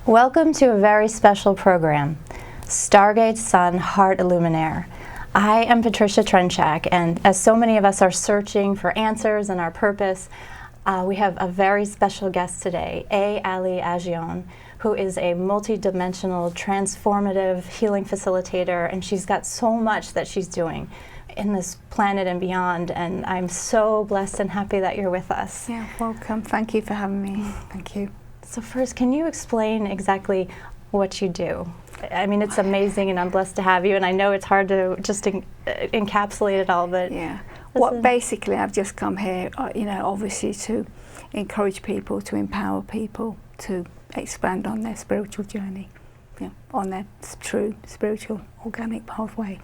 Welcome to a very special program, Stargate Sun Heart Iluminare. I am Patricia Trenchak, and as so many of us are searching for answers and our purpose, we have a very special guest today, A Ali Agéon, who is a multidimensional transformative healing facilitator, and she's got so much that she's doing in this planet and beyond, and I'm so blessed and happy that you're with us. Yeah, welcome. Thank you for having me. Thank you. So first, can you explain exactly what you do? I mean, it's amazing, and I'm blessed to have you, and I know it's hard to just encapsulate it all, but... Yeah. Well, basically, I've just come here, obviously to encourage people, to empower people, to expand on their spiritual journey, on their true spiritual organic pathway.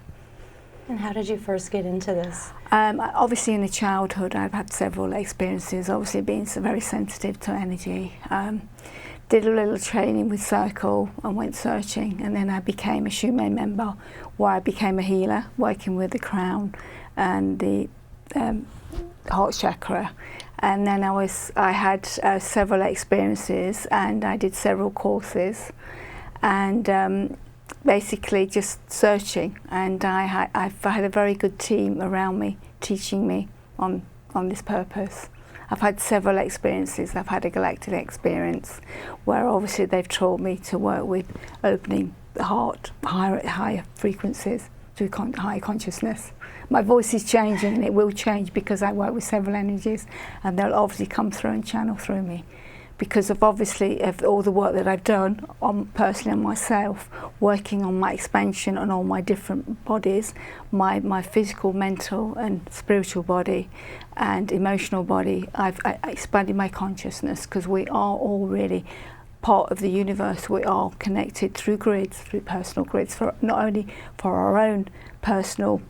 And how did you first get into this? Obviously, in the childhood, I've had several experiences, obviously being very sensitive to energy. Did a little training with Circle and went searching, and then I became a Shumei member, where I became a healer, working with the crown and the heart chakra. And then I had several experiences, and I did several courses, and basically just searching. And I've had a very good team around me teaching me on this purpose. I've had several experiences. I've had a galactic experience where obviously they've taught me to work with opening the heart, higher frequencies through higher consciousness. My voice is changing, and it will change because I work with several energies, and they'll obviously come through and channel through me. Because of obviously of all the work that I've done personally on myself, working on my expansion on all my different bodies, my physical, mental and spiritual body and emotional body, I've expanded my consciousness, because we are all really part of the universe. We are connected through grids, through personal grids, for not only for our own personal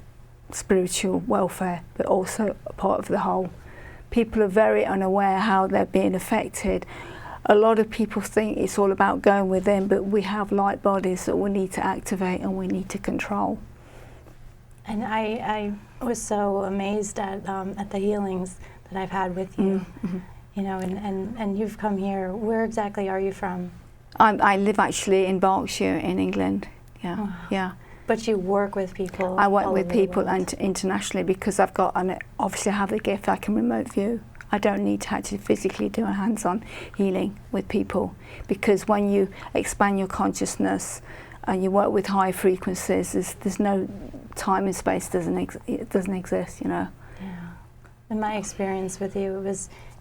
spiritual welfare, but also a part of the whole. People are very unaware how they're being affected. A lot of people think it's all about going within, but we have light bodies that we need to activate and we need to control. And I was so amazed at the healings that I've had with you. Mm-hmm. You know, and you've come here. Where exactly are you from? I live actually in Berkshire in England. Yeah, Oh. yeah. But you work with people. I work all with over the people world. and internationally, because I've got obviously have the gift. I can remote view. I don't need to actually physically do a hands-on healing with people, because when you expand your consciousness and you work with high frequencies, there's no time and space doesn't exist. You know. Yeah. In my experience with you,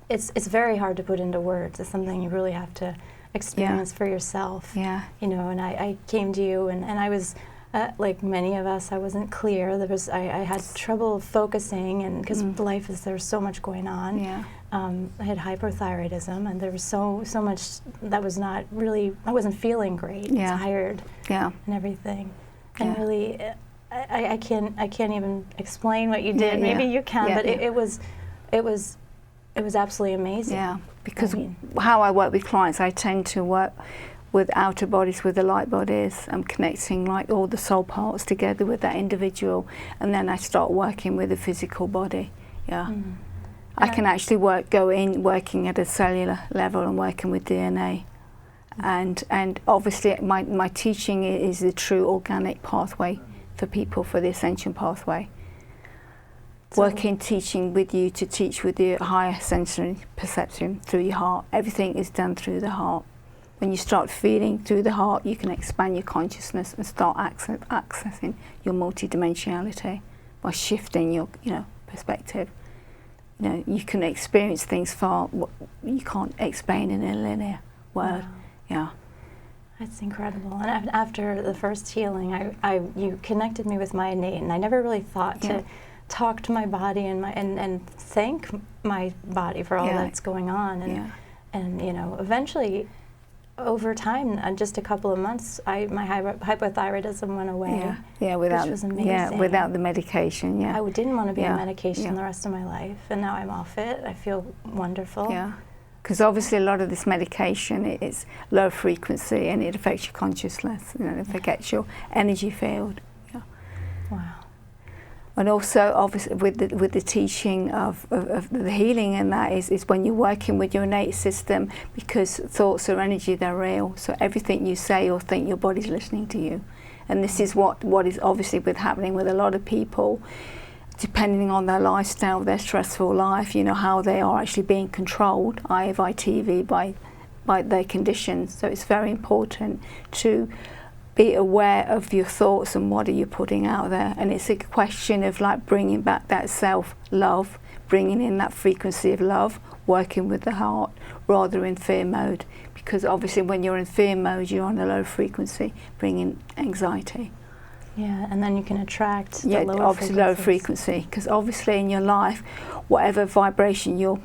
it's very hard to put into words. It's something you really have to experience for yourself. Yeah. You know, and I came to you, and I was. Like many of us, I wasn't clear. I had trouble focusing, and because there's so much going on. Yeah. I had hypothyroidism, and there was so much that was not really. I wasn't feeling great. Yeah. Tired. Yeah. And everything. Yeah. And really, I can't even explain what you did. Yeah, Maybe yeah. you can, Yeah, but yeah. it was absolutely amazing. Yeah. Because how I work with clients, I tend to work with outer bodies, with the light bodies. I'm connecting like all the soul parts together with that individual, and then I start working with the physical body. Yeah. Mm. I can actually working at a cellular level and working with DNA. And obviously my teaching is the true organic pathway for people, for the ascension pathway. So Teaching with you to teach with your higher sensory perception through your heart. Everything is done through the heart. When you start feeling through the heart, you can expand your consciousness and start accessing your multidimensionality by shifting your, perspective. You know, you can experience things far you can't explain in a linear word. Wow. Yeah. That's incredible. And after the first healing, you connected me with my innate, and I never really thought to talk to my body and thank my body for all that's going on. And eventually, over time, just a couple of months, my hypothyroidism went away. Yeah, without which was amazing. without the medication. Yeah, I didn't want to be on medication the rest of my life, and now I'm off it. I feel wonderful. Yeah, because obviously a lot of this medication is low frequency, and it affects your consciousness. It affects your energy field. Yeah. Wow. And also, obviously, with the teaching of the healing, and that is when you're working with your innate system, because thoughts are energy, they're real. So everything you say or think, your body's listening to you. And this is what is obviously happening with a lot of people, depending on their lifestyle, their stressful life, you know, how they are actually being controlled, i.e. by TV, by their conditions. So it's very important to be aware of your thoughts and what are you putting out there. And it's a question of like bringing back that self-love, bringing in that frequency of love, working with the heart rather in fear mode. Because obviously when you're in fear mode, you're on a low frequency, bringing anxiety. Yeah, and then you can attract the lower frequency. Because obviously in your life, whatever vibration you're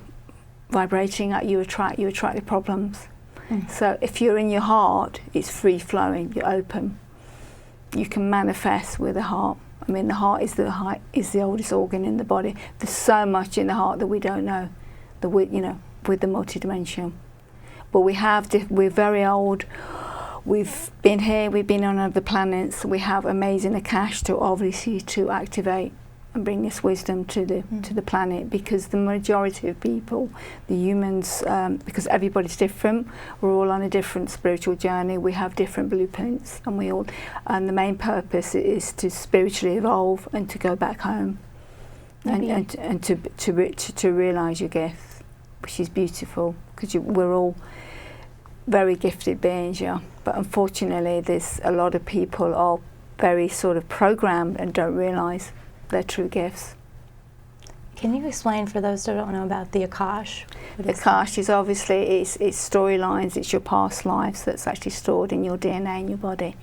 vibrating at, you attract the problems. So if you're in your heart, it's free flowing, you're open. You can manifest with the heart. I mean, the heart is the oldest organ in the body. There's so much in the heart that we don't know, with the multidimensional. But we're very old. We've been here, we've been on other planets. We have amazing Akash to activate and bring this wisdom to the planet, because the majority of people, the humans, because everybody's different, we're all on a different spiritual journey, we have different blueprints, and the main purpose is to spiritually evolve and to go back home, and to realise your gift, which is beautiful, because we're all very gifted beings, yeah. But unfortunately, there's a lot of people are very sort of programmed and don't realise their true gifts. Can you explain for those who don't know about the Akash? The Akash is obviously it's storylines, it's your past lives that's actually stored in your DNA in your body.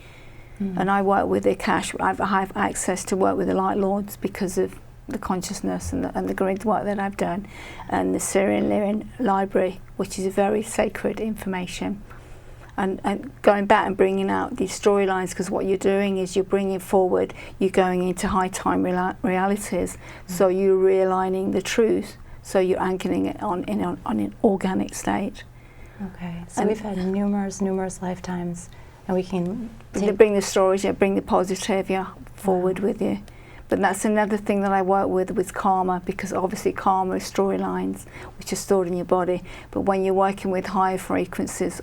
And I work with the Akash. I have access to work with the Light Lords because of the consciousness and the grid work that I've done, and the Syrian Lyrian Library, which is very sacred information. And going back and bringing out these storylines, because what you're doing is you're bringing forward, you're going into high time realities, so you're realigning the truth, so you're anchoring it on an organic state. Okay, so we've had numerous lifetimes, and we can bring the stories, bring the positive, forward with you. But that's another thing that I work with karma, because obviously karma is storylines which are stored in your body. But when you're working with higher frequencies,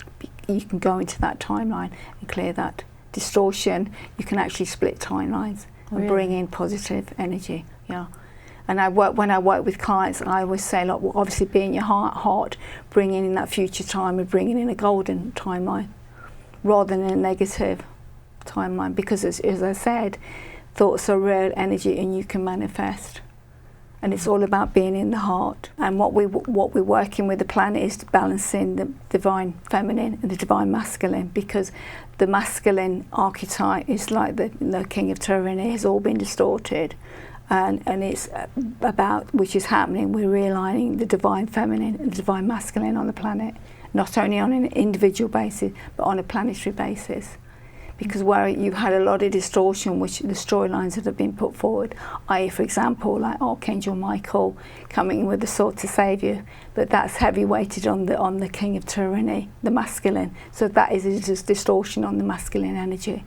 you can go into that timeline and clear that distortion. You can actually split timelines and bring in positive energy. Yeah. And when I work with clients, I always say, look, well, obviously being your heart, bringing in that future time and bringing in a golden timeline rather than a negative timeline. Because as I said, thoughts are real energy and you can manifest. And it's all about being in the heart. And what we're working with the planet is balancing the divine feminine and the divine masculine, because the masculine archetype is like the king of tyranny, has all been distorted. And it's about, which is happening, we're realigning the divine feminine and the divine masculine on the planet, not only on an individual basis, but on a planetary basis. Because where you've had a lot of distortion, which the storylines that have been put forward, i.e. for example, like Archangel Michael coming with the sword to save you, but that's heavy weighted on the king of tyranny, the masculine. So that is a distortion on the masculine energy,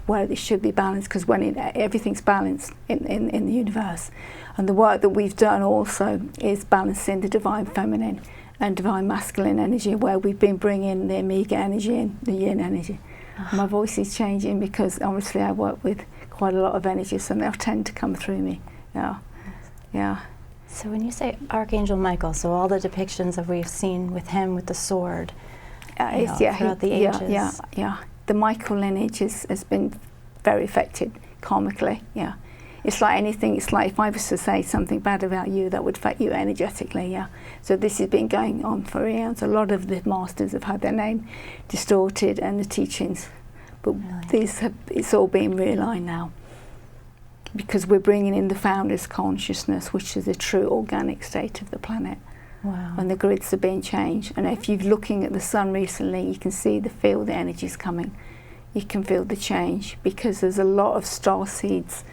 where it should be balanced, because when everything's balanced in the universe. And the work that we've done also is balancing the divine feminine and divine masculine energy, where we've been bringing the Omega energy and the Yin energy. My voice is changing because obviously I work with quite a lot of energies, and they'll tend to come through me. Yeah. So when you say Archangel Michael, so all the depictions that we've seen with him with the sword throughout the ages. Yeah. The Michael lineage has been very affected karmically. Yeah. It's like anything. It's like if I was to say something bad about you, that would affect you energetically. Yeah. So this has been going on for eons. A lot of the masters have had their name distorted and the teachings, but it's all being realigned now, because we're bringing in the founder's consciousness, which is the true organic state of the planet. Wow. And the grids are being changed. And if you're looking at the sun recently, you can feel the energies coming. You can feel the change, because there's a lot of star seeds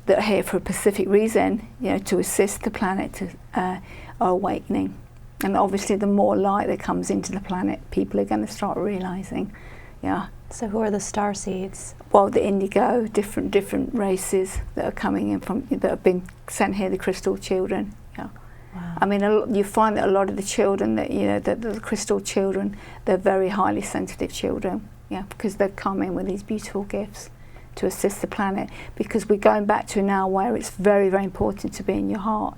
that are here for a specific reason, to assist the planet to are awakening. And obviously the more light that comes into the planet, people are going to start realising, Yeah. So who are the star seeds? Well, the indigo, different races that are coming in from, that have been sent here, the crystal children. Yeah. Wow. I mean, you find that a lot of the children that, you know, the crystal children, they're very highly sensitive children. Yeah, because they've come in with these beautiful gifts to assist the planet. Because we're going back to now where it's very, very important to be in your heart.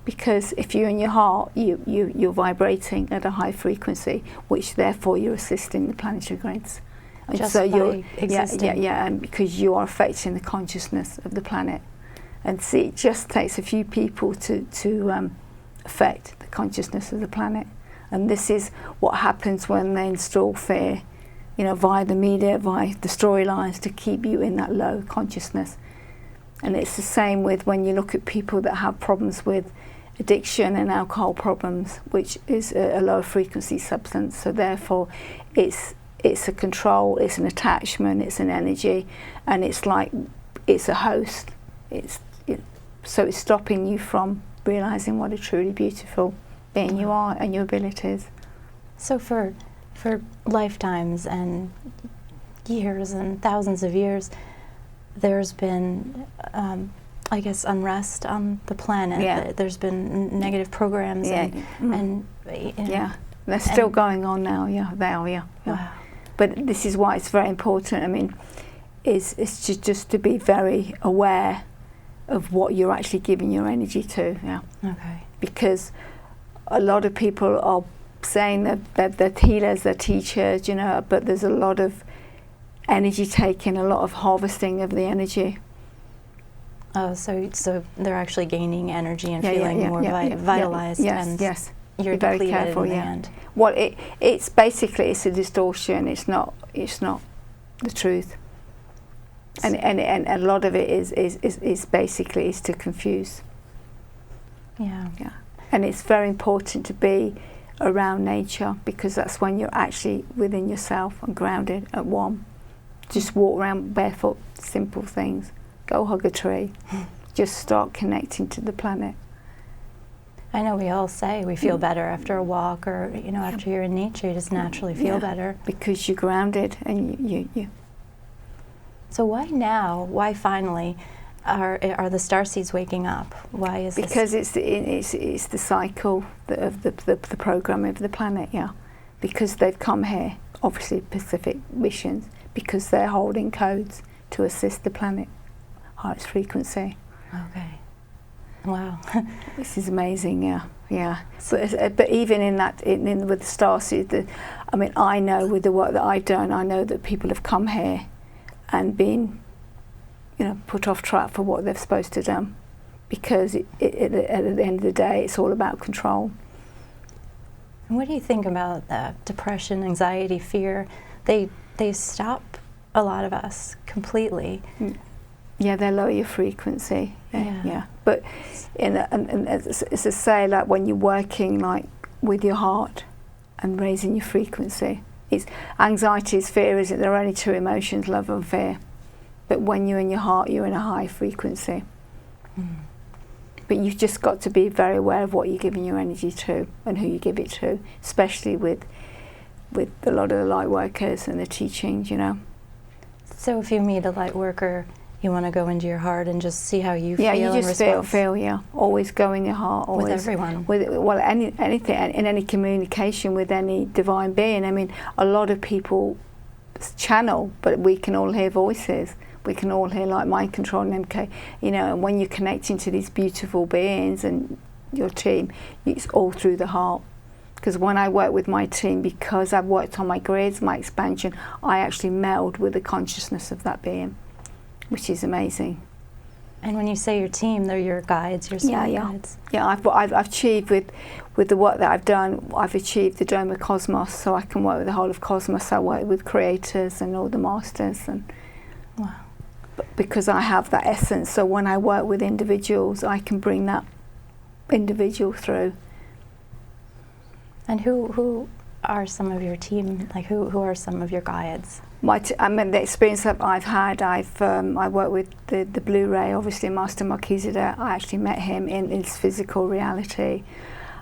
Because if you're in your heart, you're vibrating at a high frequency, which therefore you're assisting the planetary grids. And Just so by you're existing. and because you are affecting the consciousness of the planet. And see, it just takes a few people to affect the consciousness of the planet. And this is what happens when they install fear, you know, via the media, via the storylines, to keep you in that low consciousness. And it's the same with when you look at people that have problems with addiction and alcohol problems, which is a low frequency substance. So therefore it's a control, it's an attachment, it's an energy, and it's like it's a host. So it's stopping you from realizing what a truly beautiful being you are and your abilities. So for lifetimes and years and thousands of years, there's been, I guess, unrest on the planet. Yeah. There's been negative programs, and you know, Yeah, they're still going on now. Yeah, they are. Yeah. Wow. But this is why it's very important. I mean, it's just to be very aware of what you're actually giving your energy to. Yeah. Okay. Because a lot of people are saying that they're healers, they're teachers, you know, but there's a lot of energy taking, a lot of harvesting of the energy. Oh, so they're actually gaining energy and Yeah, feeling yeah, more yeah, vitalized. Yes, and yes. you're very depleted careful. in the Yeah. end. Well, it's basically it's a distortion. It's not the truth. And a lot of it is basically is to confuse. Yeah. Yeah. And it's very important to be around nature, because that's when you're actually within yourself and grounded at one. Just walk around barefoot, simple things. Go hug a tree. Just start connecting to the planet. I know we all say we feel better after a walk, or you know, after you're in nature, you just naturally feel better. Because you're grounded and you. So why now? Why finally are the starseeds waking up? Why is this? Because it's the cycle of the program of the planet. Yeah, because they've come here, obviously Pacific missions, because they're holding codes to assist the planet, its frequency. Okay. Wow. This is amazing. Yeah. But even in that, with the starseeds, I mean, I know with the work that I've done, I know that people have come here and been, you know, put off track for what they're supposed to do, because at the end of the day, it's all about control. And what do you think about depression, anxiety, fear? They stop a lot of us completely. Yeah, they lower your frequency. Yeah. But and as I say, like when you're working like with your heart and raising your frequency, it's anxiety is fear, isn't it? There are only two emotions, love and fear. But when you're in your heart, you're in a high frequency. But you've just got to be very aware of what you're giving your energy to and who you give it to, especially with a lot of the light workers and the teachings, you know. So if you meet a light worker, you want to go into your heart and just see how you feel. Yeah, you in just response. feel. Yeah, always go in your heart. Always With everyone. Anything in any communication with any divine being. I mean, a lot of people channel, but we can all hear voices. We can all hear like mind control and MK. You know, and when you're connecting to these beautiful beings and your team, it's all through the heart. Because when I work with my team, because I've worked on my grids, my expansion, I actually meld with the consciousness of that being, which is amazing. And when you say your team, they're your guides, your spirit guides. Yeah, I've achieved with the work that I've done, I've achieved the Dome of Cosmos, so I can work with the whole of Cosmos. I work with creators and all the masters, and wow. Because I have that essence, so when I work with individuals, I can bring that individual through. And who are some of your team? Like who are some of your guides? I mean, the experience that I've had, I work with the Blu-ray, obviously Master Melchizedek. I actually met him in his physical reality.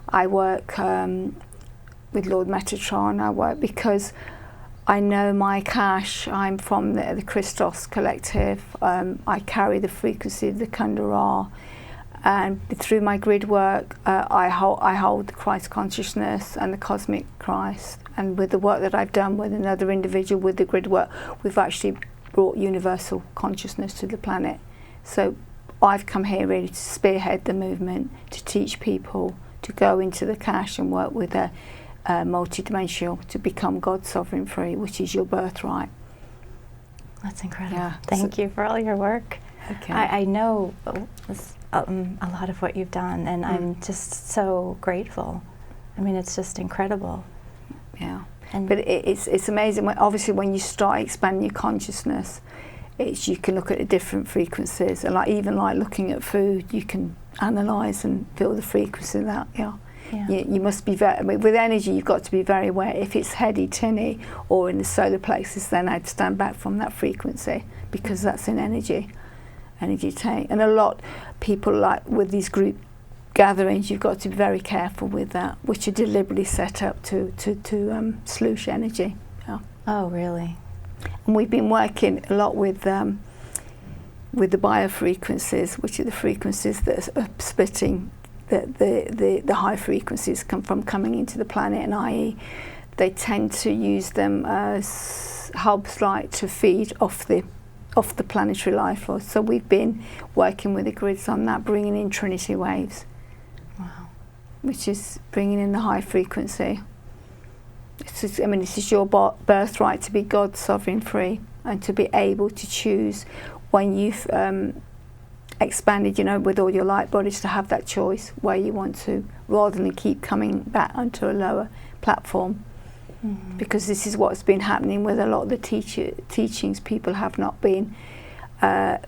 I work with Lord Metatron. I work because I know my cache. I'm from the Christos collective. I carry the frequency of the Kundara, and through my grid work, I hold the Christ consciousness and the cosmic Christ. And with the work that I've done with another individual with the grid work, we've actually brought universal consciousness to the planet. So I've come here really to spearhead the movement, to teach people to go into the cache and work with a multidimensional, to become God sovereign free, which is your birthright. That's incredible. Yeah. Thank you for all your work. Okay. I know a lot of what you've done, and I'm just so grateful. I mean, it's just incredible. Yeah. And But it's amazing. Obviously, when you start expanding your consciousness, you can look at the different frequencies, and even looking at food, you can analyse and feel the frequency of that. Yeah. You must be with energy. You've got to be very aware. If it's heady, tinny, or in the solar plexus, then I'd stand back from that frequency, because that's in energy tank. And a lot people with these group gatherings, you've got to be very careful with that, which are deliberately set up to sloosh energy. Yeah. Oh, really? And we've been working a lot with the biofrequencies, which are the frequencies that are splitting the high frequencies coming into the planet, and i.e. they tend to use them as hubs to feed off the planetary life force. So we've been working with the grids on that, bringing in Trinity waves. Wow. Which is bringing in the high frequency. This is your birthright, to be God sovereign free, and to be able to choose when you've expanded, with all your light bodies, to have that choice where you want to, rather than keep coming back onto a lower platform. Mm-hmm. Because this is what's been happening with a lot of the teachings. People have not been.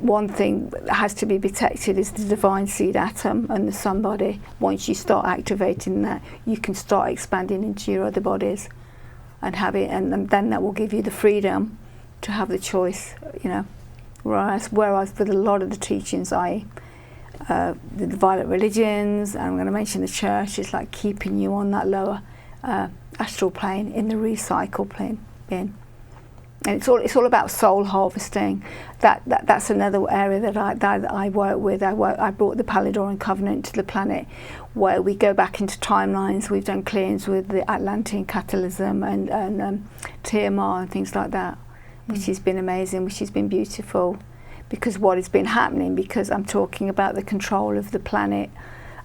One thing that has to be protected is the divine seed atom and the sun body. Once you start activating that, you can start expanding into your other bodies, and have it, and then that will give you the freedom to have the choice. Whereas with a lot of the teachings, the violet religions, and I'm going to mention the church, is like keeping you on that lower astral plane, in the recycle plane. And it's all about soul harvesting. That's another area that I work with. I brought the Palidoran Covenant to the planet, where we go back into timelines. We've done clearings with the Atlantean catalysm and Tiamat and things like that, which has been amazing, which has been beautiful, because what has been happening, because I'm talking about the control of the planet,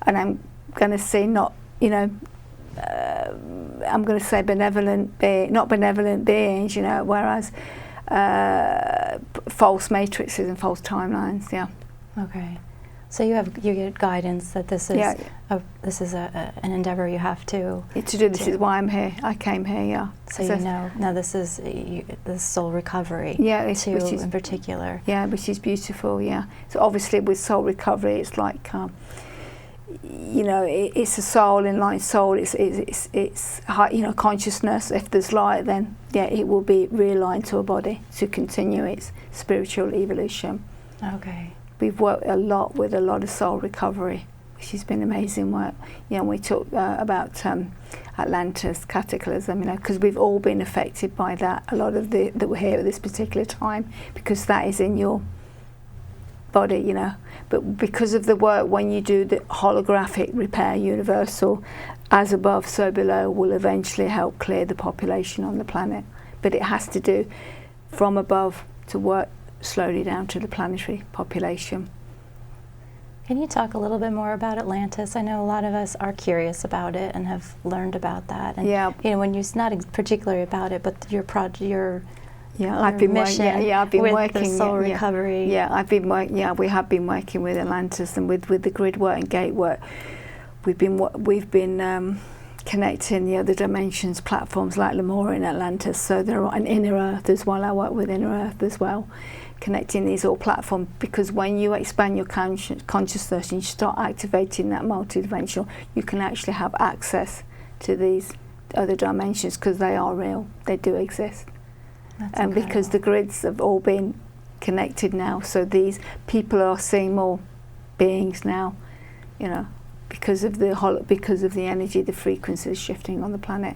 and I'm going to say I'm going to say not benevolent beings, whereas false matrices and false timelines. Yeah. Okay. So you get guidance that this is an endeavor you have to do. This is why I'm here. I came here. Yeah. So now this is the soul recovery. Yeah, in particular. Yeah, which is beautiful. Yeah. So obviously with soul recovery, it's like. It's a soul, in light soul. It's consciousness. If there's light, then it will be realigned to a body to continue its spiritual evolution. Okay. We've worked a lot with a lot of soul recovery, which has been amazing work. We talk about Atlantis cataclysm, because we've all been affected by that. A lot of that we're here at this particular time, because that is in your body, but because of the work, when you do the holographic repair, universal, as above so below, will eventually help clear the population on the planet. But it has to do from above to work slowly down to the planetary population. Can you talk a little bit more about Atlantis? I know a lot of us are curious about it and have learned about that. And when you're not particularly about it, but your I've been with working the soul recovery. We have been working with Atlantis, and with the grid work and gate work. We've been connecting the other dimensions platforms like Lemurian Atlantis. So there are an Inner Earth as well. I work with Inner Earth as well, connecting these all platforms, because when you expand your consciousness and you start activating that multidimensional, you can actually have access to these other dimensions, because they are real. They do exist. That's and incredible. Because the grids have all been connected now, so these people are seeing more beings now, because of the energy, the frequencies shifting on the planet.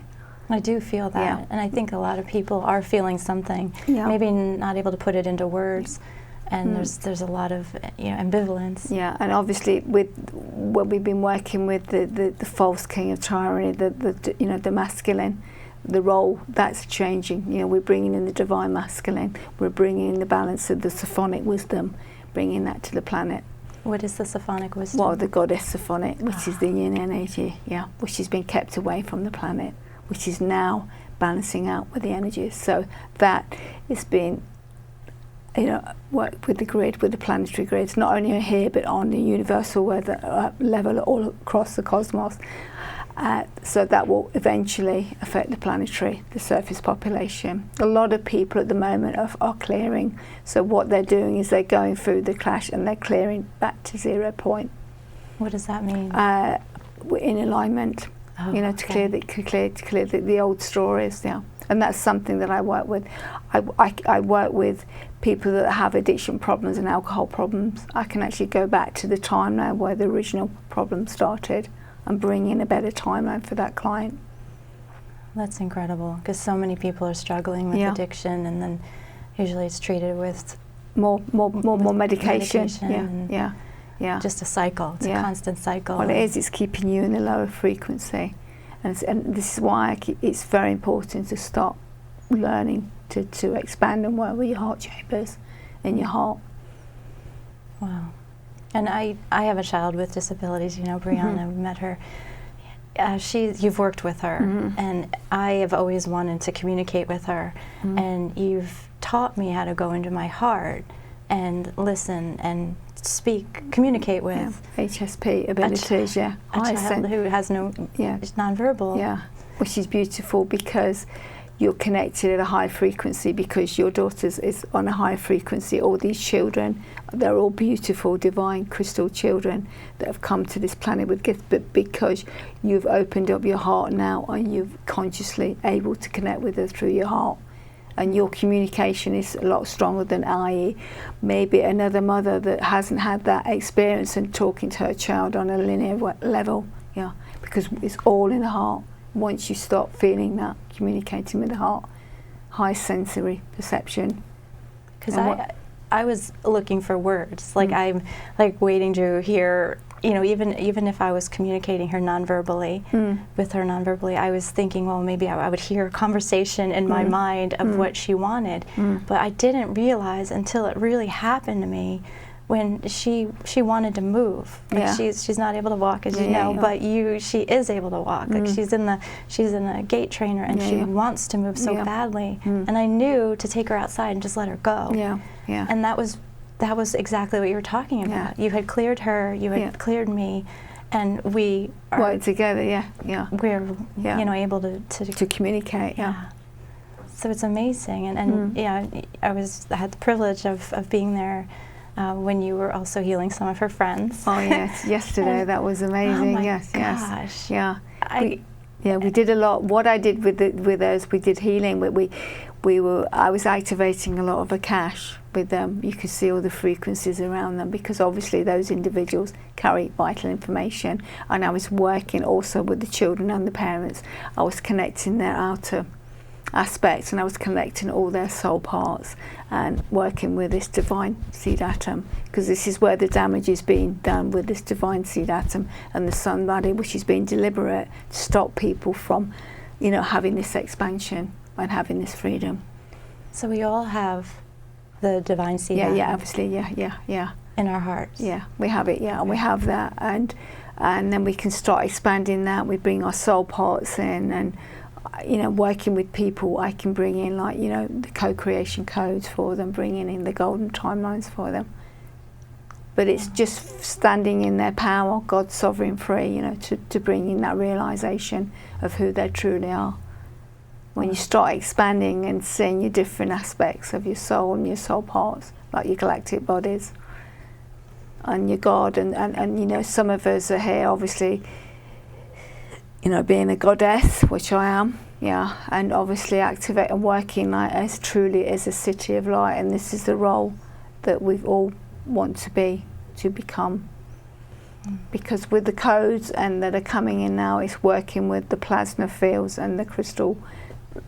I do feel that, and I think a lot of people are feeling something, maybe not able to put it into words, and there's a lot of ambivalence. Yeah, and obviously with what we've been working with the false king of tyranny, the masculine, the role that's changing. We're bringing in the divine masculine. We're bringing in the balance of the Sophonic wisdom, bringing that to the planet. What is the Sophonic wisdom? Well, the goddess Sophonic, which is the yin energy, which has been kept away from the planet, which is now balancing out with the energies. So that is being, worked with the grid, with the planetary grids, not only here but on the universal level all across the cosmos. So that will eventually affect the surface population. A lot of people at the moment are clearing. So what they're doing is they're going through the clash and they're clearing back to 0 point. What does that mean? We're in alignment, to clear the old stories, And that's something that I work with. I work with people that have addiction problems and alcohol problems. I can actually go back to the time now where the original problem started and bring in a better timeline for that client. That's incredible, because so many people are struggling with addiction, and then usually it's treated with more medication. Just a cycle. It's a constant cycle. Well, it's keeping you in a lower frequency, and this is why it's very important to start learning to expand and work with your heart chambers in your heart. Wow. And I have a child with disabilities, Brianna, met her. You've worked with her, and I have always wanted to communicate with her, and you've taught me how to go into my heart and listen and speak, communicate with. HSP abilities, a child who has no, is nonverbal. Yeah, which is beautiful because you're connected at a high frequency, because your daughter is on a high frequency. All these children, they're all beautiful, divine, crystal children that have come to this planet with gifts, but because you've opened up your heart now and you're consciously able to connect with her through your heart, and your communication is a lot stronger than i.e. maybe another mother that hasn't had that experience and talking to her child on a linear level, because it's all in the heart. Once you stop feeling that, communicating with the heart, high sensory perception. Because I was looking for words, I'm waiting to hear, even if I was communicating her non-verbally, with her non-verbally, I was thinking, well, maybe I would hear a conversation in my mind of what she wanted, but I didn't realize until it really happened to me when she wanted to move. She's not able to walk, as you know, but she is able to walk. She's in a gait trainer, and she wants to move so badly. And I knew to take her outside and just let her go. And that was exactly what you were talking about. You had cleared her, you had cleared me, and we are work together. We're able to communicate. So it's amazing, and I had the privilege of being there. When you were also healing some of her friends. Oh yes, yesterday that was amazing. Oh my gosh. Yeah. We did a lot. What I did with us, we did healing. I was activating a lot of Akash with them. You could see all the frequencies around them, because obviously those individuals carry vital information. And I was working also with the children and the parents. I was connecting their outer aspects, and I was connecting all their soul parts and working with this divine seed atom, because this is where the damage is being done with this divine seed atom and the sun body, which is being deliberate to stop people from having this expansion and having this freedom. So we all have the divine seed atom. Obviously, in our hearts. We have it, and we have that, and then we can start expanding that. We bring our soul parts in, and working with people, I can bring in the co-creation codes for them, bringing in the golden timelines for them. But it's just standing in their power, God's sovereign free, to bring in that realization of who they truly are. When you start expanding and seeing your different aspects of your soul and your soul parts, like your galactic bodies and your God, and some of us are here obviously being a goddess, which I am, and obviously activate and working as truly as a city of light, and this is the role that we all want to become. Because with the codes and that are coming in now, it's working with the plasma fields and the crystal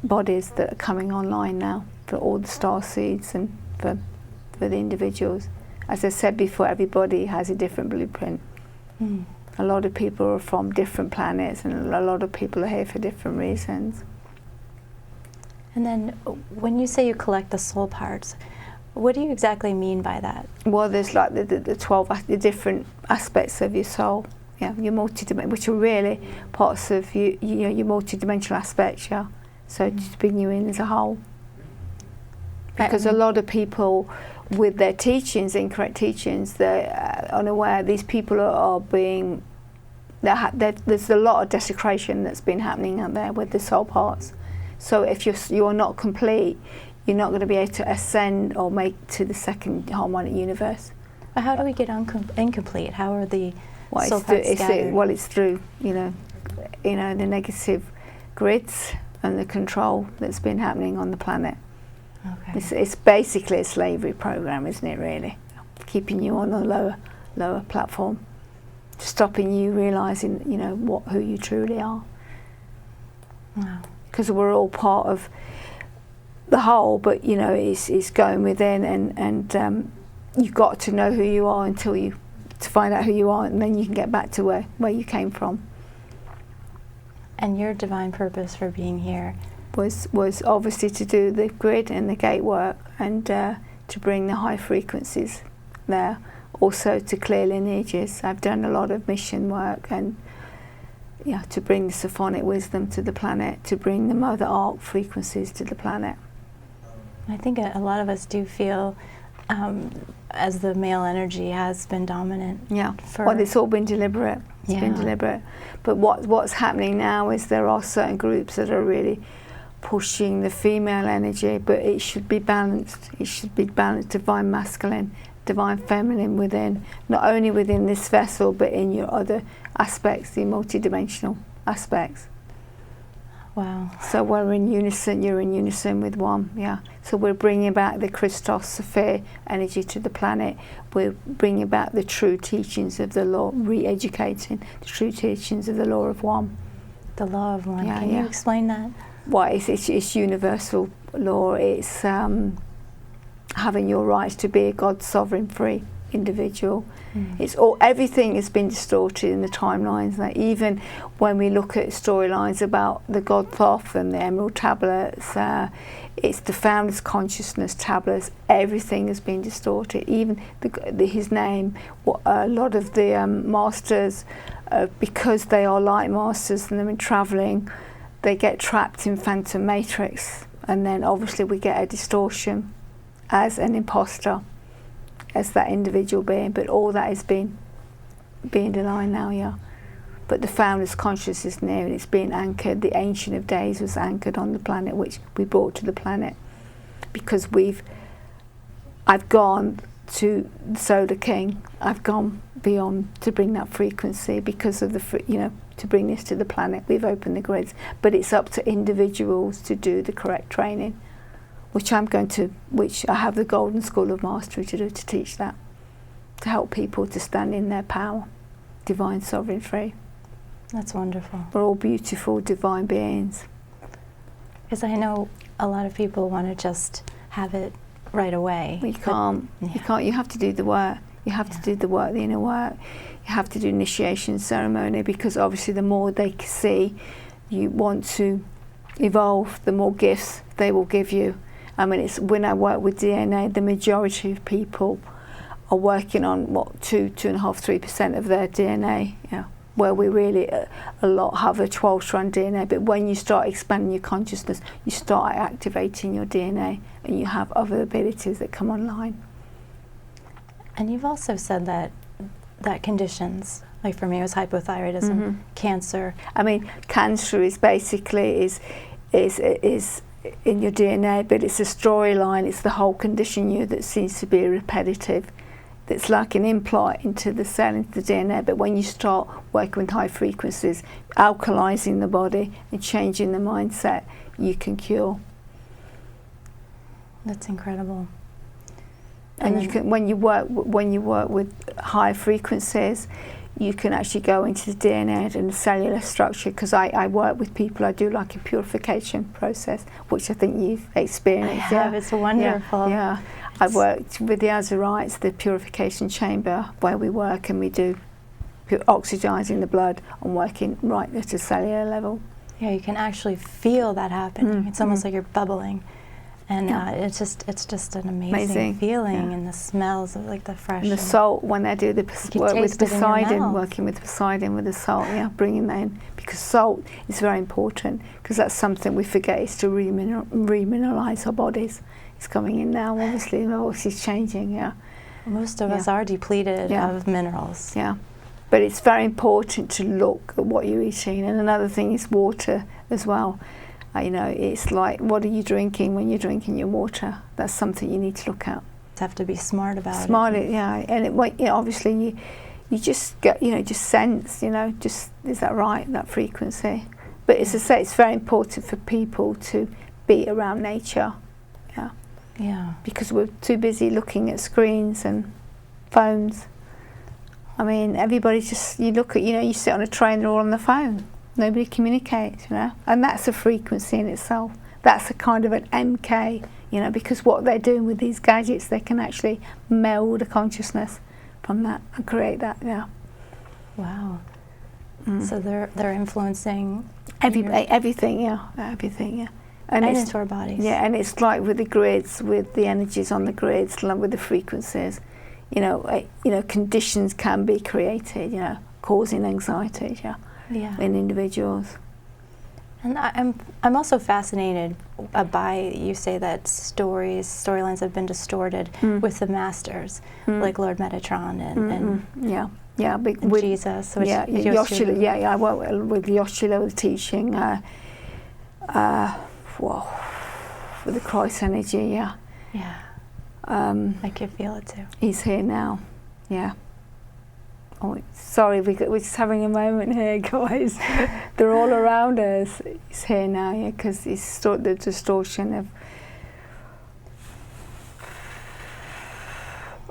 bodies that are coming online now for all the star seeds and for the individuals. As I said before, everybody has a different blueprint. A lot of people are from different planets, and a lot of people are here for different reasons. And then when you say you collect the soul parts, what do you exactly mean by that? Well, there's like the 12 the different aspects of your soul, yeah, your multidimensional, which are really parts of you know, your multidimensional aspects, yeah. So to bring you in as a whole. Because a lot of people with their teachings, incorrect teachings, they're unaware. These people are being, there's a lot of desecration that's been happening out there with the soul parts. So if you're not complete, you're not going to be able to ascend or make to the second harmonic universe. But how do we get incomplete? How are the soul parts scattered? Well, it's through you know the negative grids and the control that's been happening on the planet. Okay. It's basically a slavery program, isn't it? Really, keeping you on a lower platform, stopping you realizing who you truly are. Wow. Because we're all part of the whole, but it's going within, and you've got to know who you are to find out who you are, and then you can get back to where you came from. And your divine purpose for being here was obviously to do the grid and the gate work, and to bring the high frequencies there. Also to clear lineages. I've done a lot of mission work, and to bring the Sophonic wisdom to the planet, to bring the Mother Arc frequencies to the planet. I think a lot of us do feel as the male energy has been dominant. Yeah, well, it's all been deliberate. It's been deliberate. But what's happening now is there are certain groups that are really pushing the female energy, but it should be balanced. It should be balanced, divine masculine, divine feminine within, not only within this vessel, but in your other aspects, the multidimensional aspects. Wow. So we're in unison, you're in unison with one, yeah. So we're bringing back the Christos Sophia energy to the planet. We're bringing back the true teachings of the law, re-educating the true teachings of the law of one. The law of one, can you explain that? Well, it's universal law. It's having your rights to be a God sovereign free individual. It's everything has been distorted in the timelines. Like even when we look at storylines about the God Thoth and the Emerald Tablets, it's the Founder's Consciousness tablets. Everything has been distorted. Even his name. A lot of the masters, because they are light masters and they've been travelling, they get trapped in Phantom Matrix, and then obviously we get a distortion as an imposter, as that individual being, but all that is being denied now, yeah. But the Founder's Consciousness is near, and it's being anchored. The Ancient of Days was anchored on the planet, which we brought to the planet, because I've gone to the Solar King. I've gone beyond to bring that frequency because of to bring this to the planet. We've opened the grids, but it's up to individuals to do the correct training, which I have the Golden School of Mastery to do, to teach that, to help people to stand in their power, divine sovereign free. That's wonderful. We're all beautiful divine beings. Because I know a lot of people want to just have it right away. Well, you can't. You can't. You have to do the work. You have to do the work, the inner work. You have to do initiation ceremony, because obviously the more they see you want to evolve, the more gifts they will give you. I mean, it's when I work with DNA, the majority of people are working on 2.5%, 3% of their DNA. Yeah, where we really a lot have a 12-strand DNA. But when you start expanding your consciousness, you start activating your DNA, and you have other abilities that come online. And you've also said that conditions, like for me it was hypothyroidism, cancer. I mean, cancer is basically is in your DNA, but it's a storyline. It's the whole condition you that seems to be repetitive. That's like an implant into the cell, into the DNA. But when you start working with high frequencies, alkalizing the body and changing the mindset, you can cure. That's incredible. And you can, when you work with high frequencies, you can actually go into the DNA and the cellular structure, because I work with people, I do like a purification process, which I think you've experienced. I have, it's wonderful. Yeah. I've worked with the Azurites, the purification chamber, where we work and we do oxygising the blood and working right at a cellular level. Yeah, you can actually feel that happening. It's almost like you're bubbling. And it's just an amazing feeling, and the smells of like the fresh. And the salt, when they do the work with Poseidon, working with Poseidon with the salt, bringing that in, because salt is very important, because that's something we forget, is to remineralize our bodies. It's coming in now, obviously, it's changing, Most of us are depleted of minerals. Yeah, but it's very important to look at what you're eating. And another thing is water as well. It's like, what are you drinking when you're drinking your water? That's something you need to look at. You have to be smart about it. And obviously you just get, just sense, just, is that right, that frequency? But as I say, it's very important for people to be around nature. Yeah. Because we're too busy looking at screens and phones. I mean, everybody's just, you look at, you sit on a train, they're all on the phone. Nobody communicates, and that's a frequency in itself. That's a kind of an MK, because what they're doing with these gadgets, they can actually meld a consciousness from that and create that. Wow. So they're influencing everything. Everything. And into our bodies. Yeah, and it's like with the grids, with the energies on the grids, like with the frequencies. Conditions can be created. Causing anxiety. In individuals. And I'm also fascinated by, you say that storylines have been distorted with the masters, like Lord Metatron and with Jesus. Yoshua. I work with Yoshua, with teaching, with the Christ energy. I can feel it too. He's here now. Oh, sorry, we're just having a moment here, guys. They're all around us. He's here now, because it's the distortion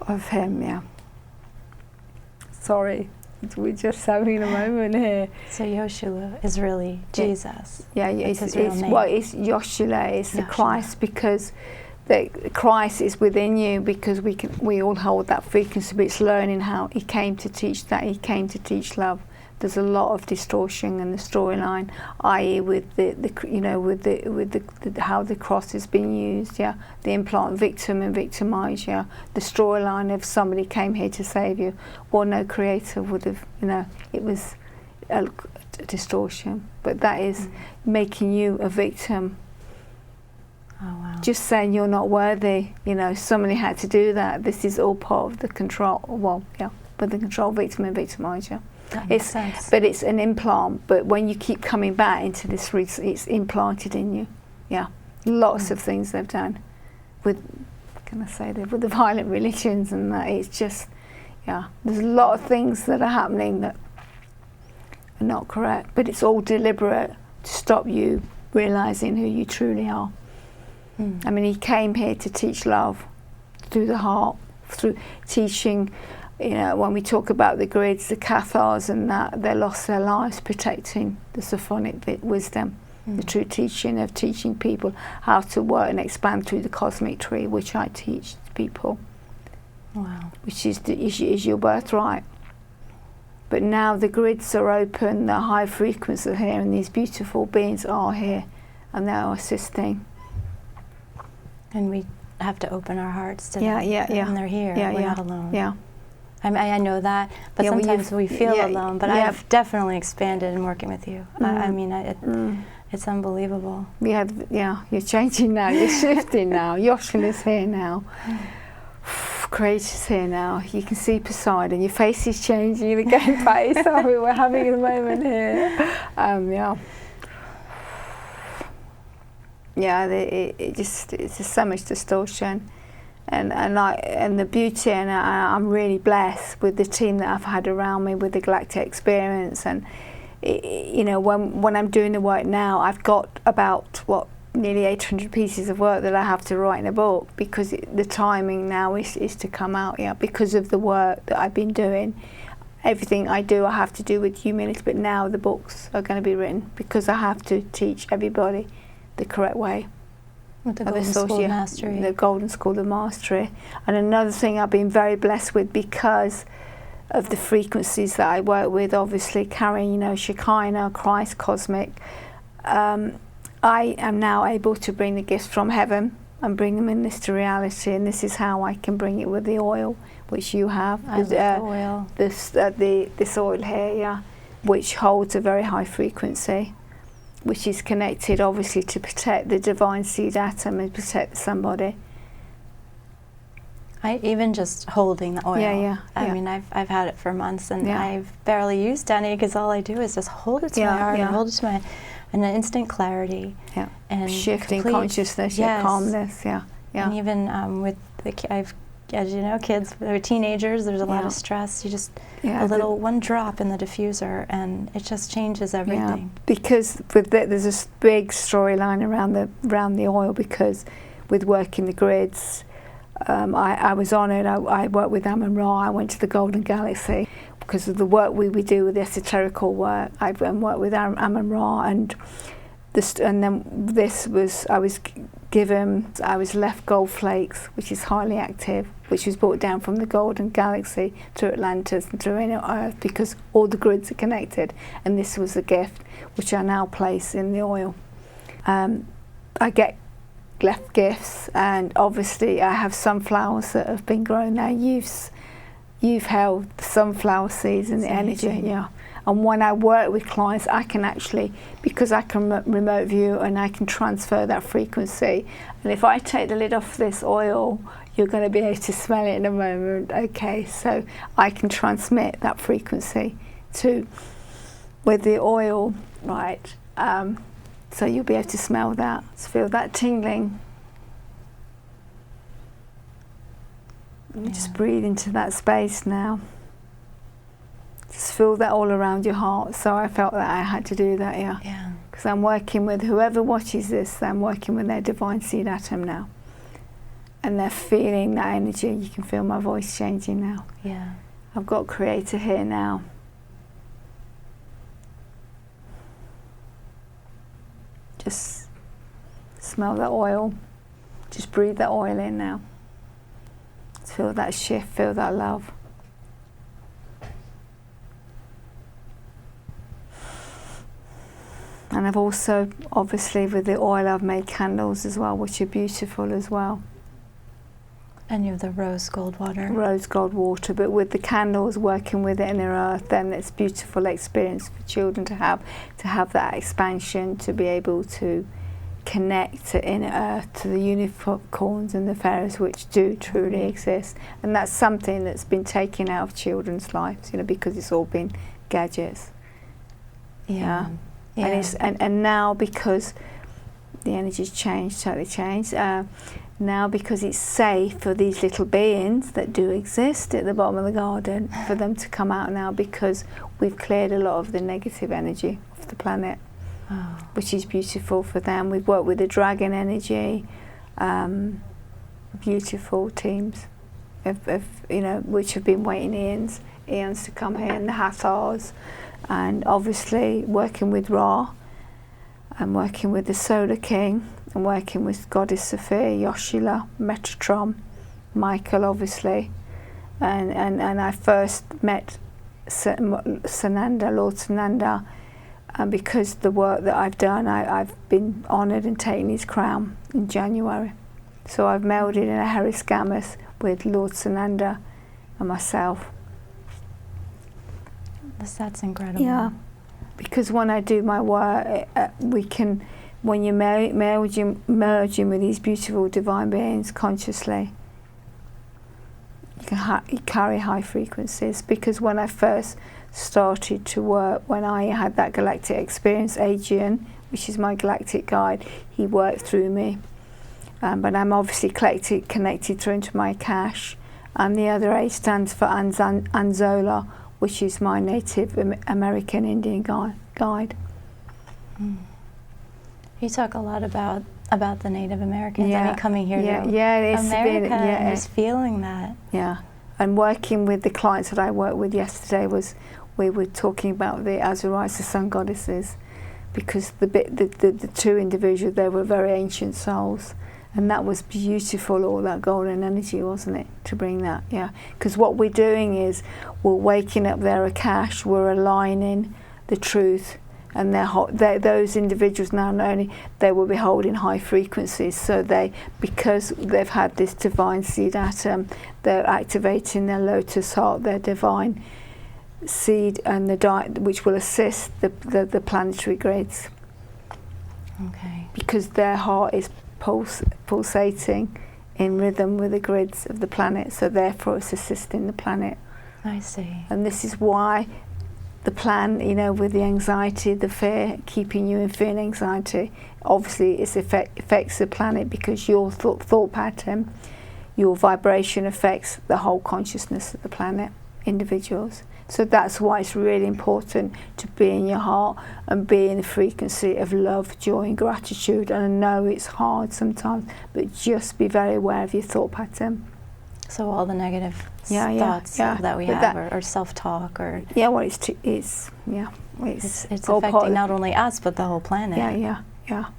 of him, Sorry, we're just having a moment here. So Yoshua is really Jesus. It's Yoshua, it's the Christ, because the Christ is within you, because we all hold that frequency, but it's learning how he came to teach that. He came to teach love. There's a lot of distortion in the storyline, i.e., with how the cross is being used. The implant, victim and victimized. The storyline of somebody came here to save you. Well, no creator would have. It was a distortion, but that is making you a victim. Oh, wow. Just saying you're not worthy, somebody had to do that. This is all part of the control. But the control, victim and victimizer. That makes sense. But it's an implant. But when you keep coming back into this, it's implanted in you. Lots of things they've done with, with the violent religions and that. It's just, there's a lot of things that are happening that are not correct. But it's all deliberate to stop you realising who you truly are. I mean, he came here to teach love through the heart, through teaching, when we talk about the grids, the Cathars and that, they lost their lives protecting the Sophronic wisdom, the true teaching of teaching people how to work and expand through the cosmic tree, which I teach people. Wow. Which is your birthright. But now the grids are open, the high frequencies are here, and these beautiful beings are here, and they are assisting. And we have to open our hearts to them. And they're here. We're not alone. I know that, but sometimes we feel alone. But I have definitely expanded in working with you. It's unbelievable. You're changing now. You're shifting now. Yoshua is here now. Creator's here now. You can see Poseidon. Your face is changing. You're getting face. We're having a moment here. It's just so much distortion, and the beauty, and I'm really blessed with the team that I've had around me with the Galactic Experience, and when I'm doing the work now, I've got about nearly 800 pieces of work that I have to write in a book, because the timing now is to come out, because of the work that I've been doing. everything I do, I have to do with humility. But now the books are going to be written because I have to teach everybody the correct way. With the Golden School of Mastery. The Golden School of Mastery. And another thing I've been very blessed with, because of the frequencies that I work with, obviously carrying, you know, Shekinah, Christ, Cosmic, I am now able to bring the gifts from heaven and bring them in this to reality, and this is how I can bring it with the oil, which you have. I love the oil. This oil here, yeah, which holds a very high frequency, which is connected obviously to protect the divine seed atom and protect somebody. Even just holding the oil. Yeah. I mean, I've had it for months, and Yeah. I've barely used any, because all I do is just hold it to my heart and hold it to my, and an instant clarity. Yeah. And shifting complete consciousness, yes. calmness, yeah. And even with I've, as you know, kids, they're teenagers, there's a lot of stress. You just, a little, one drop in the diffuser, and it just changes everything. Yeah, because there's a big storyline around the oil, because with working the grids, I was honoured. I worked with Amun-Ra. I went to the Golden Galaxy because of the work we do with the esoterical work. I worked with Amun-Ra, and then this was, I was left gold flakes, which is highly active, which was brought down from the Golden Galaxy to Atlantis and to inner Earth, because all the grids are connected, and this was a gift which I now place in the oil. I get left gifts, and obviously I have sunflowers that have been grown now. You've held the sunflower seeds and the energy, yeah. And when I work with clients, I can actually, because I can remote view and I can transfer that frequency. And if I take the lid off this oil, you're going to be able to smell it in a moment. Okay, so I can transmit that frequency with the oil, right? So you'll be able to smell that, feel that tingling. And just breathe into that space now. Just feel that all around your heart. So I felt that I had to do that, yeah. Because I'm working with whoever watches this, I'm working with their divine seed atom now. And they're feeling that energy. You can feel my voice changing now. Yeah. I've got Creator here now. Just smell that oil. Just breathe that oil in now. Feel that shift, feel that love. And I've also, obviously with the oil, I've made candles as well, which are beautiful as well. And you have the rose gold water. Rose gold water, but with the candles, working with it in the earth, then it's a beautiful experience for children to have that expansion, to be able to connect to inner earth, to the unicorns and the fairies, which do truly exist. And that's something that's been taken out of children's lives, you know, because it's all been gadgets. Yeah. And now, because the energy's changed, totally changed, now because it's safe for these little beings that do exist at the bottom of the garden, for them to come out now, because we've cleared a lot of the negative energy off the planet. Oh. Which is beautiful for them. We've worked with the dragon energy, beautiful teams, you know, which have been waiting eons to come here, and the Hathors, and obviously working with Ra, and working with the Solar King, and working with Goddess Sophia, Yoshila, Metatron, Michael, obviously, and I first met Sananda, Lord Sananda. And because the work that I've done, I've been honoured and taken his crown in January. So I've melded in a Heris Gammas with Lord Sananda and myself. That's incredible. Yeah, because when I do my work, we can, when you're merging with these beautiful divine beings consciously, you carry high frequencies. Because when I first started to work, when I had that galactic experience, Agéon, which is my galactic guide, he worked through me. But I'm obviously connected through into my Akash. And the other A stands for Anzola, which is my Native American Indian guide. Mm. You talk a lot about the Native Americans. I mean, coming here to America and just feeling that. Yeah. And working with the clients that I worked with yesterday we were talking about the Azurites, the sun goddesses, because the two individuals, they were very ancient souls, and that was beautiful, all that golden energy, wasn't it, to bring that, yeah. Because what we're doing is we're waking up their Akash, we're aligning the truth, and those individuals now, not only they will be holding high frequencies, so because they've had this divine seed atom, they're activating their lotus heart, their divine seed, and which will assist the planetary grids. Okay. Because their heart is pulsating in rhythm with the grids of the planet, so therefore it's assisting the planet. I see. And this is why the plan, you know, with the anxiety, the fear, keeping you in fear and anxiety, obviously it affects the planet, because your thought pattern, your vibration affects the whole consciousness of the planet, individuals. So that's why it's really important to be in your heart and be in the frequency of love, joy and gratitude. And I know it's hard sometimes, but just be very aware of your thought pattern. So all the negative thoughts that we have, or self-talk, or well, it's affecting not only us but the whole planet. Yeah.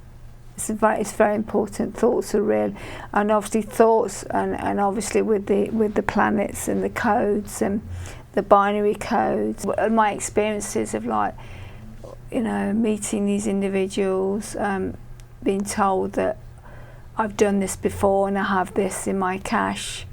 It's very important. Thoughts are real, and obviously thoughts, and obviously with the planets and the codes and the binary codes. My experiences of, like, you know, meeting these individuals, being told that I've done this before and I have this in my cache.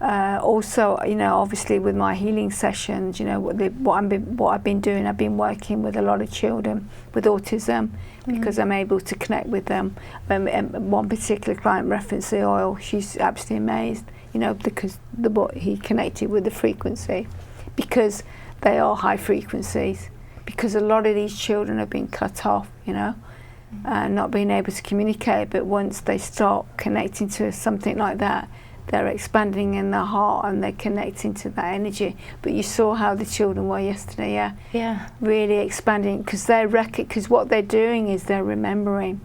Also, you know, obviously with my healing sessions, you know, what I've been doing, I've been working with a lot of children with autism, because I'm able to connect with them. One particular client referenced the oil. She's absolutely amazed, you know, because he connected with the frequency, because they are high frequencies, because a lot of these children have been cut off, you know, not being able to communicate, but once they start connecting to something like that, they're expanding in their heart and they're connecting to that energy. But you saw how the children were yesterday, really expanding, because what they're doing is they're remembering,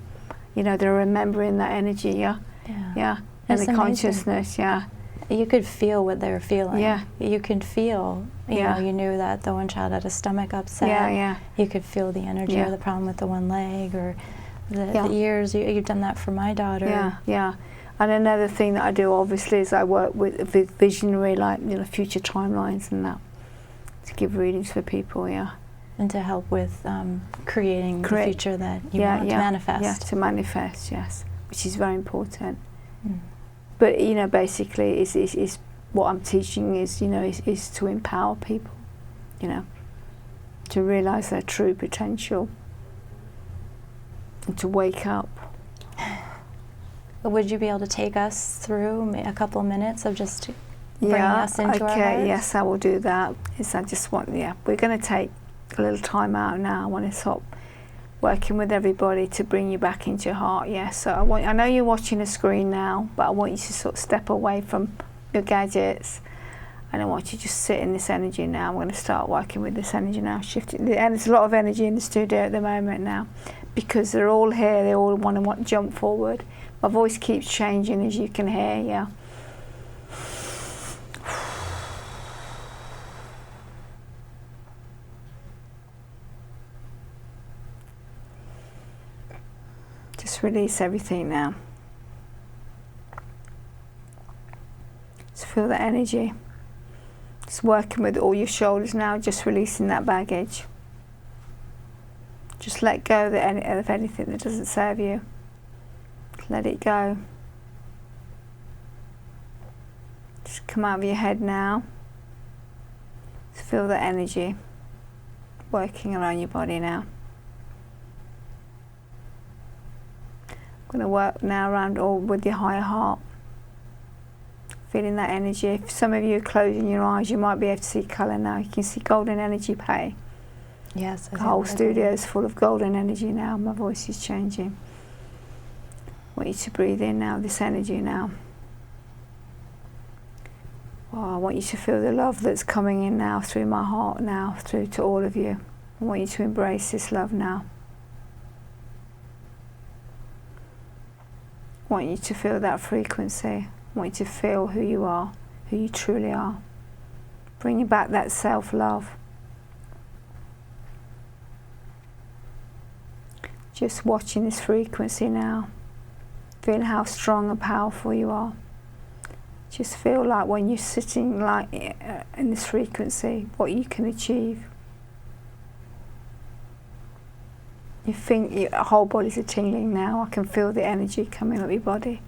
you know, they're remembering that energy, and the consciousness, You could feel what they were feeling. You could feel, you know, you knew that the one child had a stomach upset. You could feel the energy or the problem with the one leg, or the ears. You've done that for my daughter. And another thing that I do, obviously, is I work with visionary, like, you know, future timelines and that, to give readings for people, And to help with creating the future that you want to manifest. Yeah, to manifest, yes, which is very important. But, you know, basically, is what I'm teaching is, you know, is to empower people, you know, to realise their true potential and to wake up. Would you be able to take us through a couple of minutes of just bringing us into our hearts? Yes, I will do that. I just want, we're going to take a little time out now. I want to stop working with everybody to bring you back into your heart. So I know you're watching a screen now, but I want you to sort of step away from your gadgets, and I want you to just sit in this energy now. I'm going to start working with this energy now, shifting. And there's a lot of energy in the studio at the moment now, because they're all here. They all want to jump forward. My voice keeps changing, as you can hear, Just release everything now. Just feel that energy. Just working with all your shoulders now, just releasing that baggage. Just let go of anything that doesn't serve you. Let it go. Just come out of your head now. Just feel that energy working around your body now. I'm going to work now around all with your higher heart. Feeling that energy. If some of you are closing your eyes, you might be able to see colour now. You can see golden energy play. Yes. The whole studio is full of golden energy now. My voice is changing. I want you to breathe in now, this energy now. I want you to feel the love that's coming in now through my heart now, through to all of you. I want you to embrace this love now. I want you to feel that frequency. I want you to feel who you are, who you truly are. Bringing back that self-love. Just watching this frequency now. Feel how strong and powerful you are. Just feel like when you're sitting like in this frequency, what you can achieve. You think your whole body's tingling now. I can feel the energy coming up your body.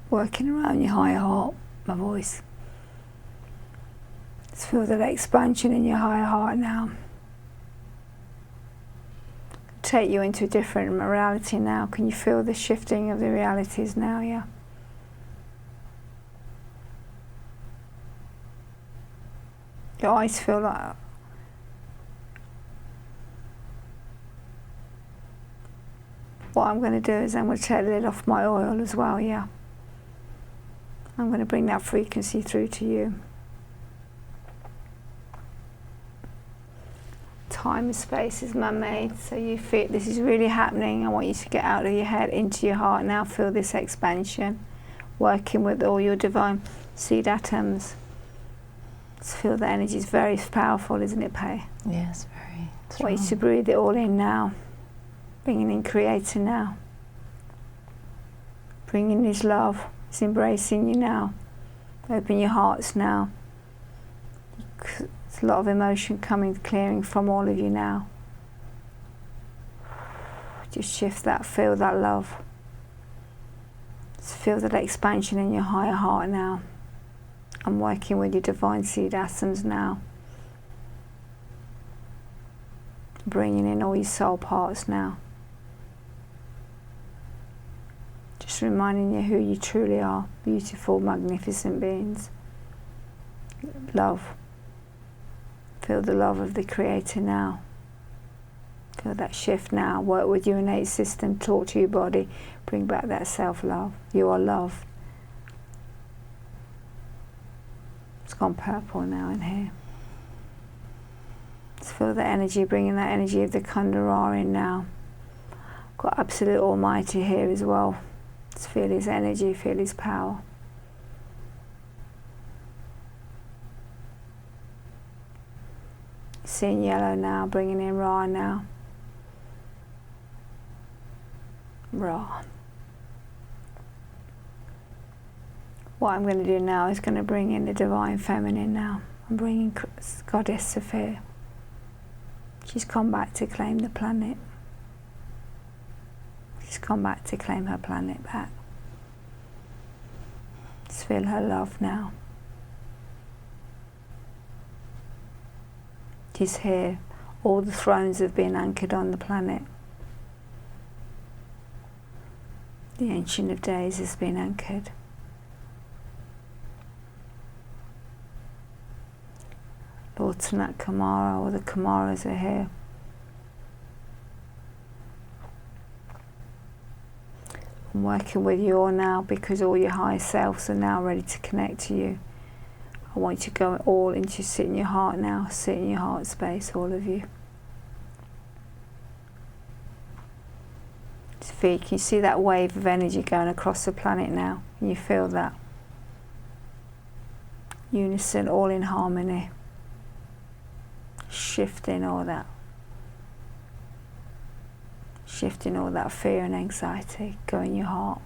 Working around your higher heart, my voice. Just feel that expansion in your higher heart now. Take you into a different reality now. Can you feel the shifting of the realities now? Yeah. Your eyes feel like what I'm going to do is I'm going to take the lid off my oil as well. Yeah. I'm going to bring that frequency through to you. Time and space is man-made, so you feel this is really happening. I want you to get out of your head into your heart now. Feel this expansion, working with all your divine seed atoms. Just feel the energy is very powerful, isn't it, Pay? Yes, very strong. I want you to breathe it all in now, bringing in creator now, bringing his love. It's embracing you now. Open your hearts now. There's a lot of emotion coming, clearing from all of you now. Just shift that, feel that love. Just feel that expansion in your higher heart now. I'm working with your divine seed atoms now. Bringing in all your soul parts now. Just reminding you who you truly are. Beautiful, magnificent beings. Love. Feel the love of the Creator now. Feel that shift now. Work with your innate system. Talk to your body. Bring back that self-love. You are loved. It's gone purple now in here. Just feel the energy. Bringing that energy of the Kundalini in now. Got Absolute Almighty here as well. Just feel his energy. Feel his power. Seeing yellow now, bringing in Ra now. Ra. What I'm going to do now is going to bring in the Divine Feminine now. I'm bringing Goddess Sophia. She's come back to claim the planet. She's come back to claim her planet back. Just feel her love now. She's here. All the thrones have been anchored on the planet. The Ancient of Days has been anchored. Lord Tanat Kamara, all the Kamaras are here. I'm working with you all now because all your higher selves are now ready to connect to you. I want you to go all into sit in your heart now, sit in your heart space, all of you. Just feel, can you see that wave of energy going across the planet now? Can you feel that? Unison, all in harmony. Shifting all that. Shifting all that fear and anxiety. Go in your heart.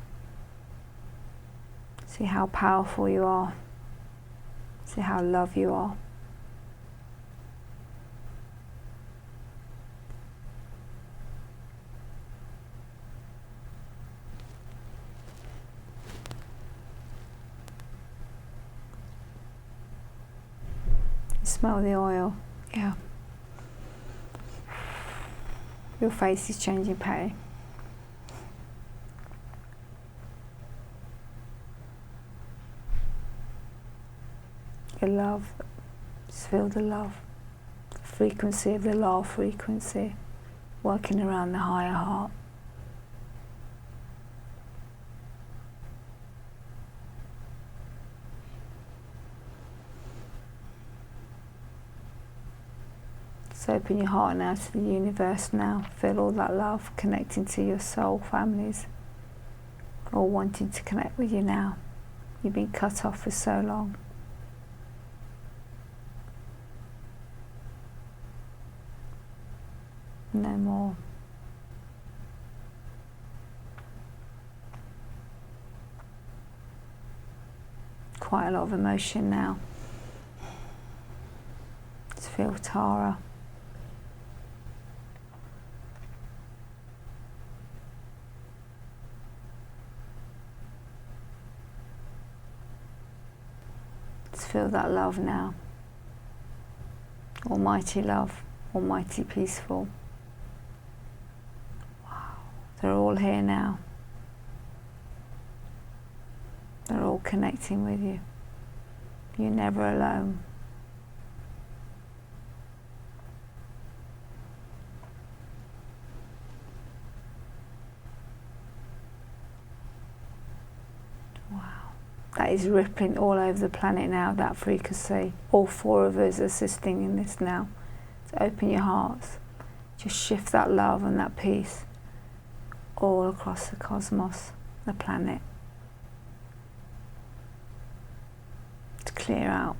See how powerful you are. See how loved you are. Smell the oil. Yeah. Your face is changing, Patty. Your love, just feel the love, the frequency of the law frequency, working around the higher heart. Just open your heart now to the universe now. Feel all that love connecting to your soul families, all wanting to connect with you now. You've been cut off for so long. No more. Quite a lot of emotion now. Just feel Tara. Just feel that love now. Almighty love, almighty peaceful. Wow, they're all here now. They're all connecting with you. You're never alone. Wow. That is rippling all over the planet now, that frequency. All four of us are assisting in this now. So open your hearts. Just shift that love and that peace all across the cosmos, the planet. To clear out.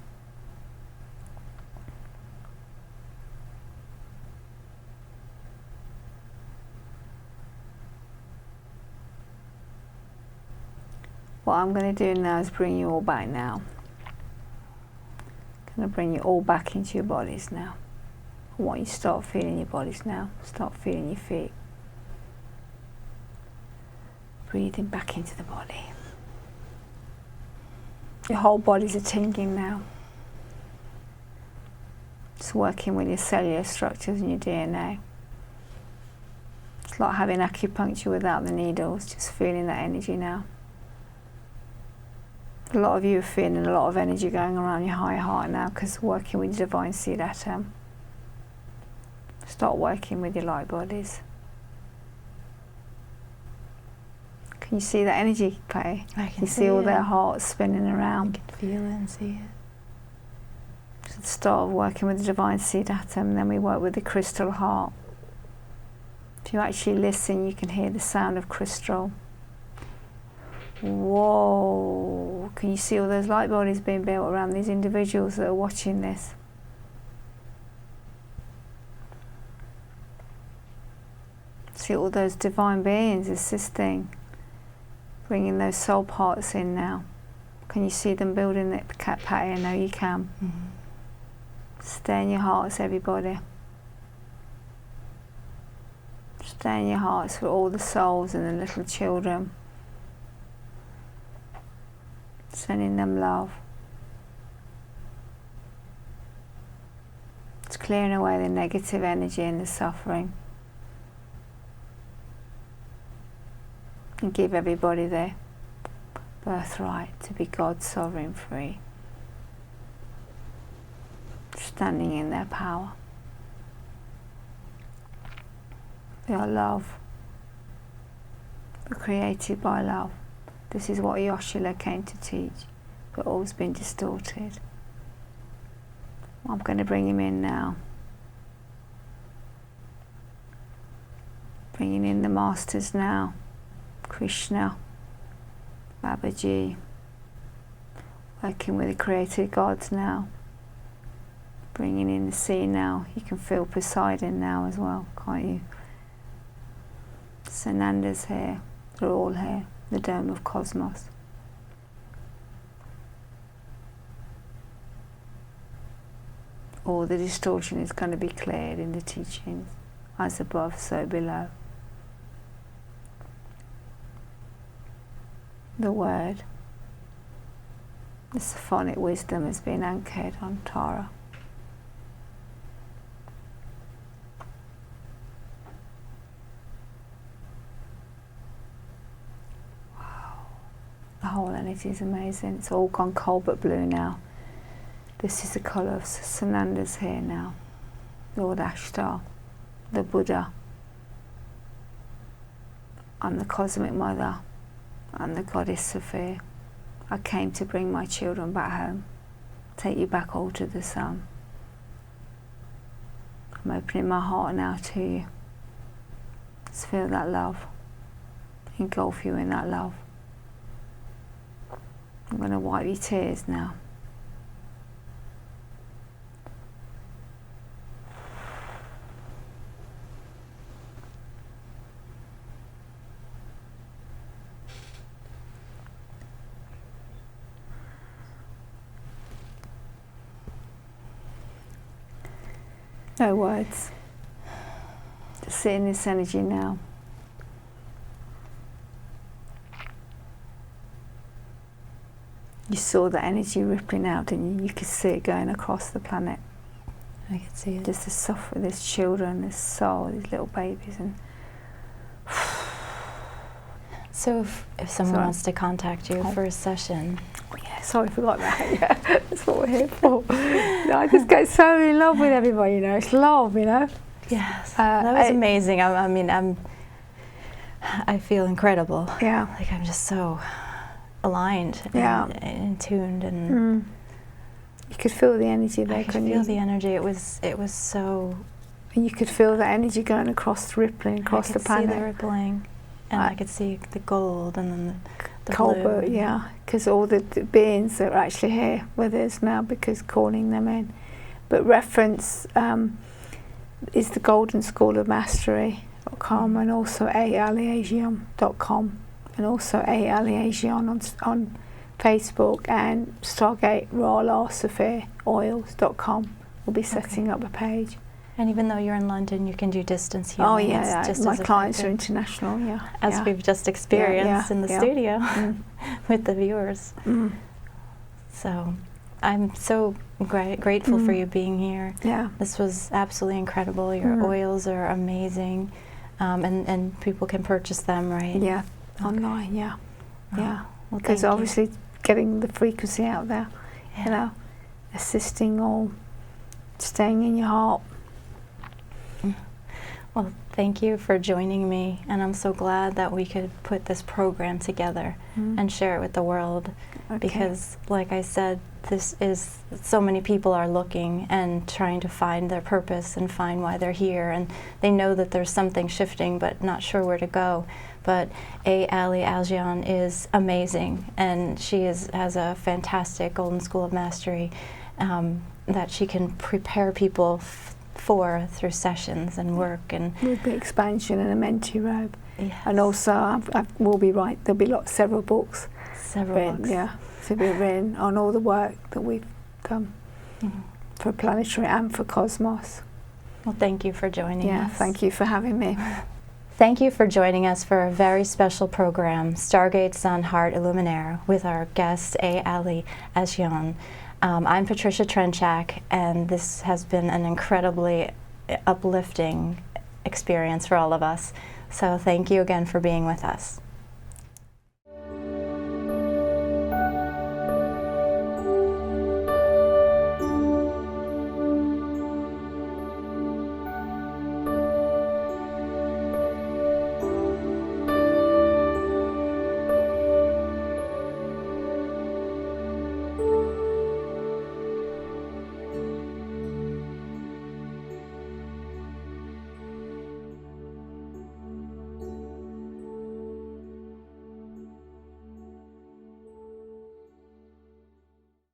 What I'm going to do now is bring you all back now. I'm going to bring you all back into your bodies now. I want you to start feeling your bodies now. Start feeling your feet. Breathing back into the body. Your whole body's a tingling now. Just working with your cellular structures and your DNA. It's like having acupuncture without the needles, just feeling that energy now. A lot of you are feeling a lot of energy going around your higher heart now because working with your divine seed atom. Start working with your light bodies. Can you see that energy play? I can you see all it. their hearts spinning around. I can feel it and see it. So start working with the divine seed atom, then we work with the crystal heart. If you actually listen, you can hear the sound of crystal. Whoa! Can you see all those light bodies being built around these individuals that are watching this? See all those divine beings assisting, bringing those soul parts in now. Can you see them building the cat patty? I know you can. Stay in your hearts, everybody. Stay in your hearts for all the souls and the little children. Sending them love. It's clearing away the negative energy and the suffering. And give everybody their birthright to be God's sovereign free. Standing in their power. They are love. They're created by love. This is what Yoshila came to teach, but all's been distorted. I'm going to bring him in now. Bringing in the masters now. Krishna, Babaji, working with the created gods now. Bringing in the sea now. You can feel Poseidon now as well, can't you? Sananda's here. They're all here. The dome of cosmos. All the distortion is going to be cleared in the teachings. As above, so below. The word, the symphonic wisdom has been anchored on Tara. The whole energy is amazing. It's all gone cobalt blue now. This is the colour of Sananda's here now. Lord Ashtar, the Buddha. I'm the Cosmic Mother. I'm the Goddess Sophia. I came to bring my children back home. Take you back all to the sun. I'm opening my heart now to you. Just feel that love. Engulf you in that love. I'm going to wipe your tears now. No words. Just sit in this energy now. You saw the energy rippling out, didn't you? You could see it going across the planet. I could see it. Just the suffering, there's children, there's soul, these little babies, and So if someone wants to contact you for a session. Oh yeah, sorry, I forgot that. Yeah, that's what we're here for. No, I just get so in love with everybody, you know. It's love, you know. Yes, that was amazing. I mean, I feel incredible. Yeah. Like I'm just so aligned and tuned, and you could feel the energy there. I could feel the energy. It was so. And you could feel the energy going across, rippling across the planet. I could see the rippling, and I could see the gold, and then the cobalt, blue. yeah, because all the beings that are actually here with us now, because calling them in. But reference is the Golden School of Mastery.com, and also A Ali Agéon.com, and also A Ali Agéon on Facebook, and Stargate Oils.com. We'll be setting up a page. And even though you're in London, you can do distance healing. Oh yeah, just my clients are international, yeah. As we've just experienced in the studio with the viewers. So I'm so grateful for you being here. Yeah. This was absolutely incredible. Your oils are amazing, and people can purchase them, right? Yeah, online, yeah. Oh, yeah. Well, because obviously getting the frequency out there, you know, assisting all, staying in your heart. Well, thank you for joining me, and I'm so glad that we could put this program together and share it with the world, because like I said, this is, so many people are looking and trying to find their purpose and find why they're here, and they know that there's something shifting but not sure where to go. But A Ali Agéon is amazing, and she has a fantastic Golden School of Mastery that she can prepare people through sessions and work, and with the expansion and a mentee robe. And also we'll be there'll be several books written, to be written on all the work that we've done for planetary and for cosmos. Well, thank you for joining us. Thank you for having me. Thank you for joining us for a very special program, Stargate Sun Heart Iluminare, with our guest A Ali Agéon. I'm Patricia Trenchak, and this has been an incredibly uplifting experience for all of us. So thank you again for being with us.